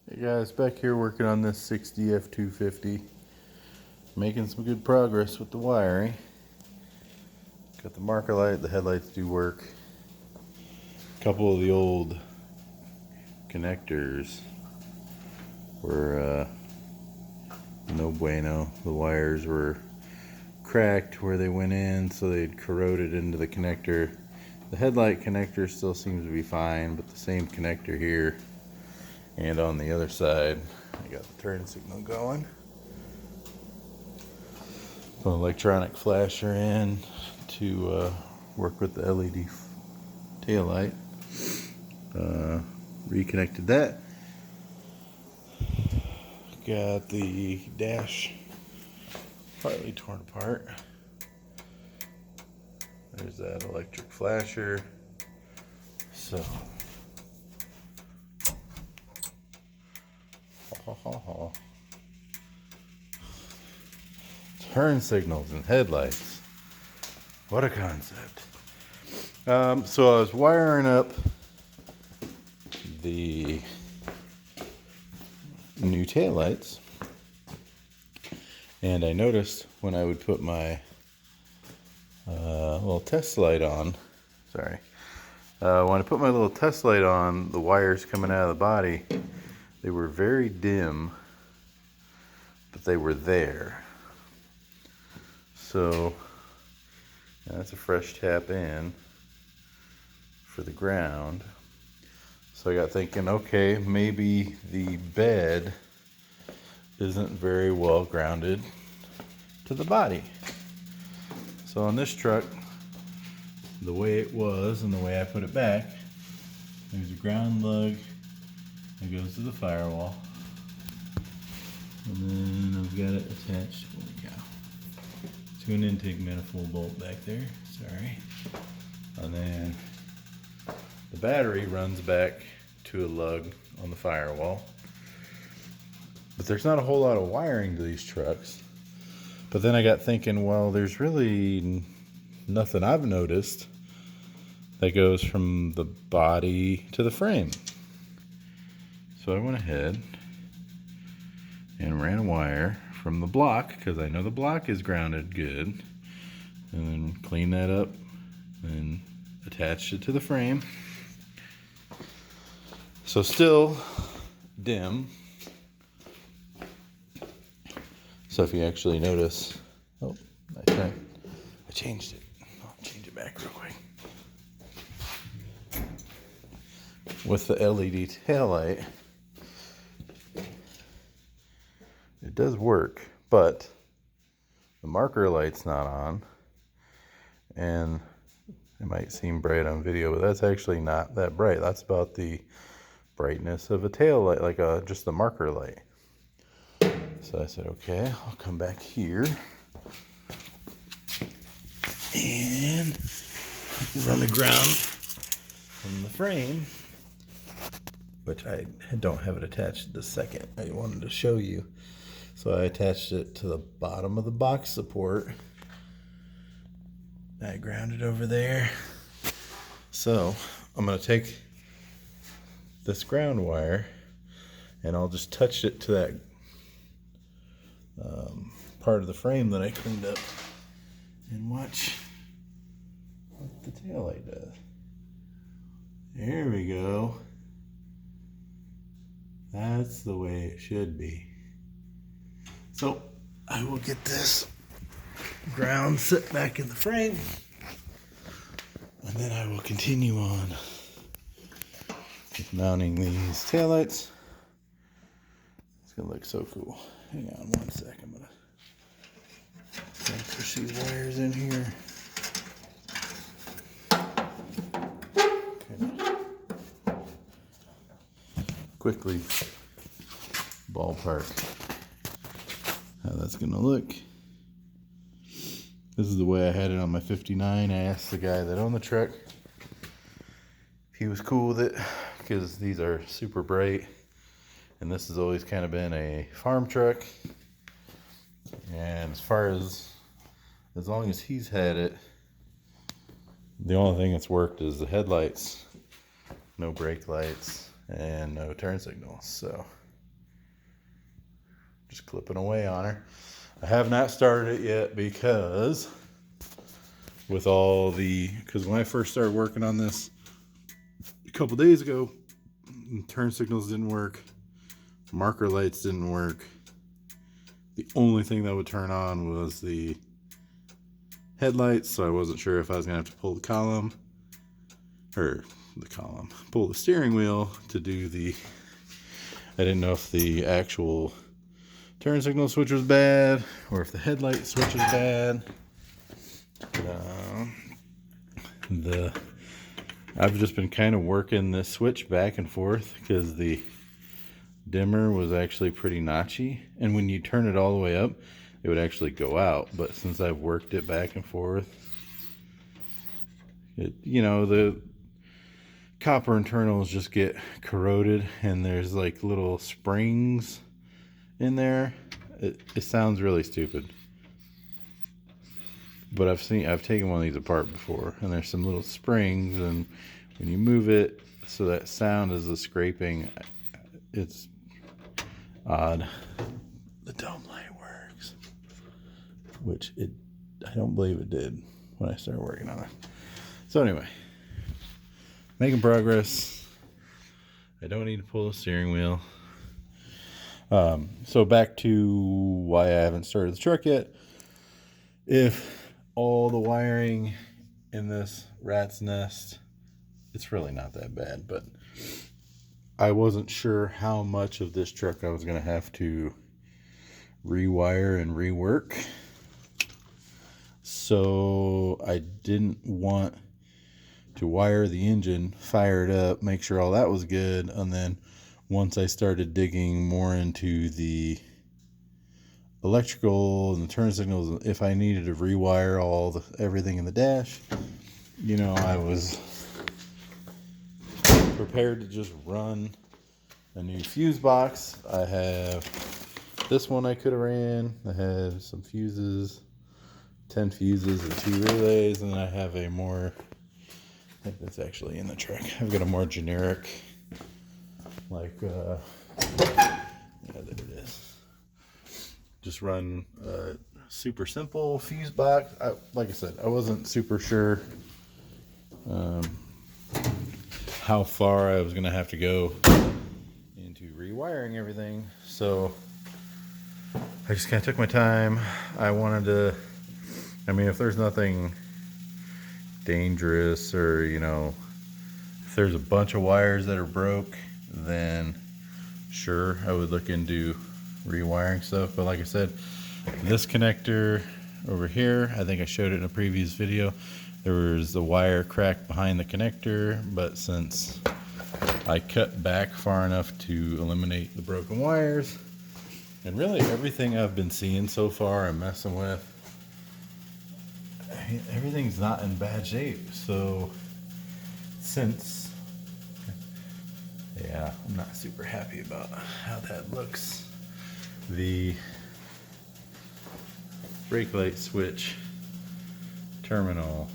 Hey guys, back here working on this 60 F250. Making some good progress with the wiring. Got the marker light, the headlights do work. A couple of the old connectors were no bueno. The wires were cracked where they went in, so they'd corroded into the connector. The headlight connector still seems to be fine, but the same connector here and on the other side, I got the turn signal going. Put an electronic flasher in to work with the LED taillight. Reconnected that. Got the dash partly torn apart. There's that electric flasher. So, turn signals and headlights. What a concept. So I was wiring up the new taillights, and I noticed when I would put my little test light on, when I put my little test light on, the wires coming out of the body, they were very dim, but they were there. So that's a fresh tap in for the ground. So I got thinking, okay, maybe the bed isn't very well grounded to the body. So on this truck, the way it was and the way I put it back, there's a ground lug that goes to the firewall. And then I've got it attached, holy cow, to an intake manifold bolt back there, sorry. And then the battery runs back to a lug on the firewall. But there's not a whole lot of wiring to these trucks. But then I got thinking, well, there's really nothing I've noticed that goes from the body to the frame. So I went ahead and ran a wire from the block, because I know the block is grounded good, and then cleaned that up and attached it to the frame. So still dim. So if you actually notice, I changed it. I'll change it back real quick. With the LED taillight, it does work, but the marker light's not on, and it might seem bright on video, but that's actually not that bright. That's about the brightness of a tail light, like just the marker light. So I said, okay, I'll come back here and run the ground from the frame, which I don't have it attached the second. I wanted to show you. So I attached it to the bottom of the box support. I grounded over there. So I'm going to take this ground wire and I'll just touch it to that part of the frame that I cleaned up, and watch what the taillight does. There we go. That's the way it should be. So I will get this ground set back in the frame, and then I will continue on with mounting these taillights. It's gonna look so cool. Hang on one sec, I'm gonna push these wires in here. Quickly ballpark how that's gonna look. This is the way I had it on my 59. I asked the guy that owned the truck if he was cool with it, because these are super bright, and this has always kind of been a farm truck. And as long as he's had it, the only thing that's worked is the headlights, no brake lights, and no turn signals. So just clipping away on her. I have not started it yet because because when I first started working on this a couple days ago, turn signals didn't work, marker lights didn't work. The only thing that would turn on was the headlights, so I wasn't sure if I was gonna have to pull pull the steering wheel to do I didn't know if the actual turn signal switch was bad or if the headlight switch was bad. I've just been kind of working this switch back and forth because the dimmer was actually pretty notchy, and when you turn it all the way up it would actually go out, but since I've worked it back and forth, the copper internals just get corroded, and there's like little springs in there. It sounds really stupid, but I've taken one of these apart before, and there's some little springs, and when you move it, so that sound is a scraping. It's odd. The dome light works, which I don't believe it did when I started working on it. So anyway, making progress. I don't need to pull the steering wheel. So back to why I haven't started the truck yet. If all the wiring in this rat's nest, it's really not that bad, but I wasn't sure how much of this truck I was going to have to rewire and rework. So I didn't want to wire the engine, fire it up, make sure all that was good, and then once I started digging more into the electrical and the turn signals, if I needed to rewire everything in the dash, I was prepared to just run a new fuse box. I have this one I could have ran. I have some fuses, 10 fuses and 2 relays, and then I have I think that's actually in the truck. I've got a more generic, yeah, there it is. Just run a super simple fuse box. Like I said, I wasn't super sure how far I was going to have to go into rewiring everything. So I just kind of took my time. I wanted to, if there's nothing dangerous or, if there's a bunch of wires that are broke, then sure, I would look into rewiring stuff. But like I said, this connector over here, I think I showed it in a previous video. There was a wire cracked behind the connector, but since I cut back far enough to eliminate the broken wires, and really everything I've been seeing so far and messing with, everything's not in bad shape. So I'm not super happy about how that looks. The brake light switch terminal,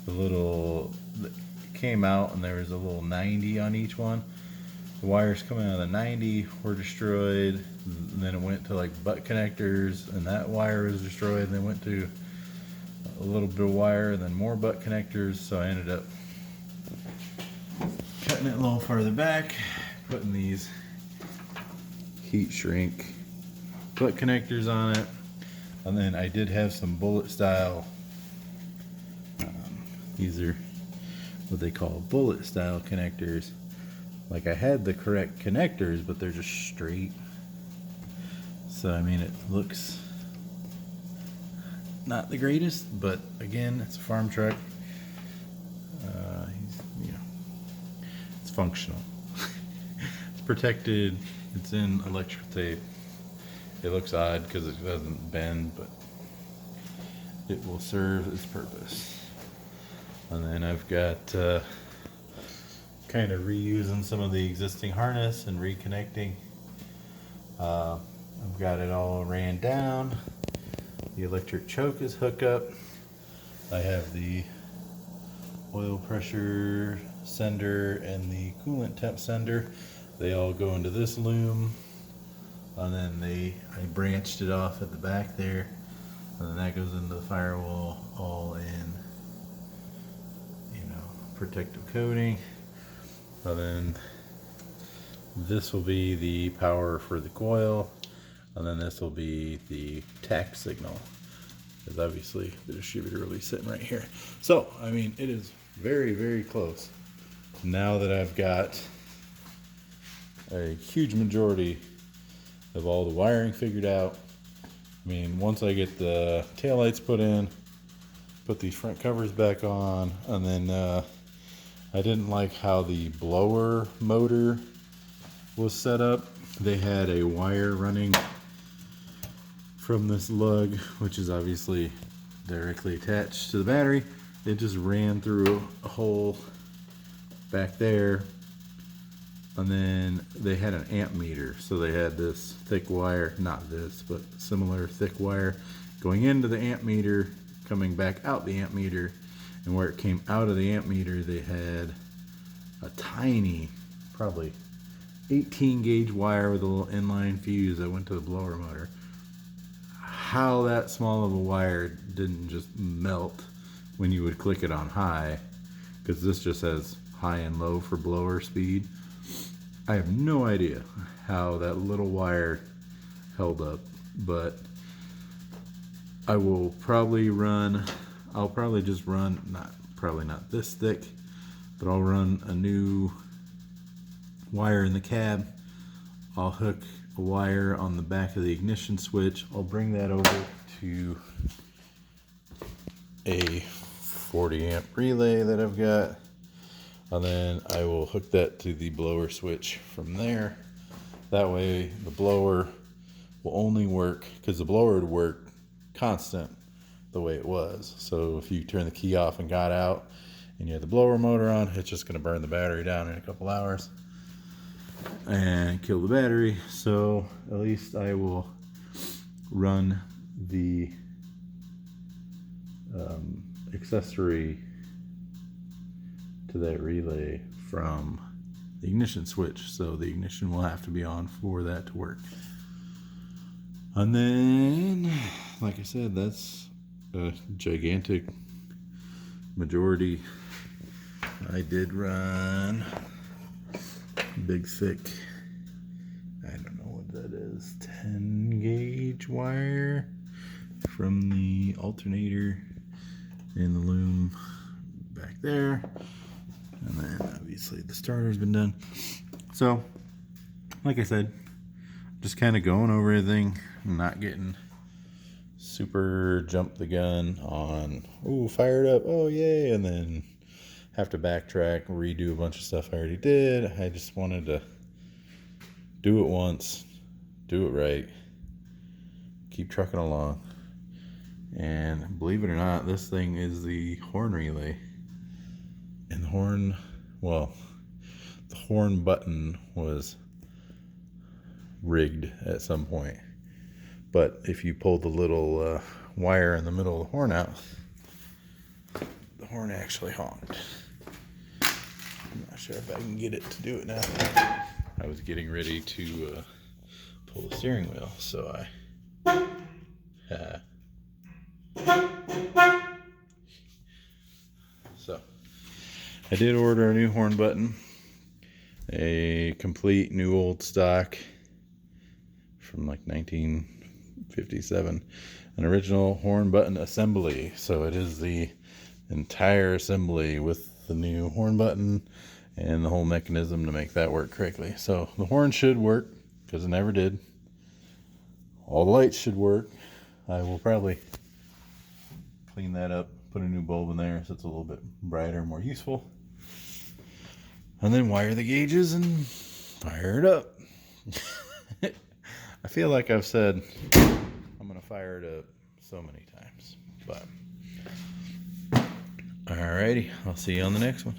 it came out and there was a little 90 on each one. The wires coming out of the 90 were destroyed, and then it went to like butt connectors, and that wire was destroyed, and then went to a little bit of wire, and then more butt connectors. So I ended up cutting it a little farther back, putting these heat shrink butt connectors on it, and then I did have some bullet style. These are what they call bullet style connectors. Like, I had the correct connectors, but they're just straight. So it looks not the greatest, but again, it's a farm truck. It's functional. It's protected. It's in electrical tape. It looks odd because it doesn't bend, but it will serve its purpose. And then I've got kind of reusing some of the existing harness and reconnecting. I've got it all ran down. The electric choke is hooked up. I have the oil pressure sender and the coolant temp sender. They all go into this loom. And then I branched it off at the back there, and then that goes into the firewall, all in, protective coating. And then this will be the power for the coil, and then this will be the tact signal, because obviously the distributor will be sitting right here. So, I mean, it is very, very close. Now that I've got a huge majority of all the wiring figured out, I mean, once I get the taillights put in, put these front covers back on, and then I didn't like how the blower motor was set up. They had a wire running from this lug, which is obviously directly attached to the battery. It just ran through a hole back there, and then they had an amp meter. So they had this thick wire, not this, but similar thick wire going into the amp meter, coming back out the amp meter. And where it came out of the amp meter, they had a tiny, probably 18 gauge wire with a little inline fuse that went to the blower motor. How that small of a wire didn't just melt when you would click it on high, because this just has high and low for blower speed. I have no idea how that little wire held up, but I will probably run, I'll probably just run, probably not this thick, but I'll run a new wire in the cab. I'll hook a wire on the back of the ignition switch. I'll bring that over to a 40 amp relay that I've got, and then I will hook that to the blower switch from there. That way the blower will only work, because the blower would work constant the way it was. So if you turn the key off and got out and you had the blower motor on, it's just going to burn the battery down in a couple hours and kill the battery. So at least I will run the accessory to that relay from the ignition switch, so the ignition will have to be on for that to work. And then, like I said, that's a gigantic majority. I did run big thick, I don't know what that is, 10 gauge wire from the alternator in the loom back there, and then obviously the starter's been done. So like I said, just kind of going over everything, not getting super jump the gun on, oh, fired up, oh yay, and then have to backtrack, redo a bunch of stuff I already did. I just wanted to do it once, do it right, keep trucking along. And believe it or not, this thing is the horn relay. And the horn, well, the horn button was rigged at some point. But if you pull the little wire in the middle of the horn out, the horn actually honked. I'm not sure if I can get it to do it now. I was getting ready to pull the steering wheel, so so I did order a new horn button, a complete new old stock from like 1957, an original horn button assembly. So it is the entire assembly with the new horn button and the whole mechanism to make that work correctly. So the horn should work, because it never did. All the lights should work. I will probably clean that up, put a new bulb in there so it's a little bit brighter, more useful, and then wire the gauges and fire it up. I feel like I've said I'm gonna fire it up so many times, but alrighty, I'll see you on the next one.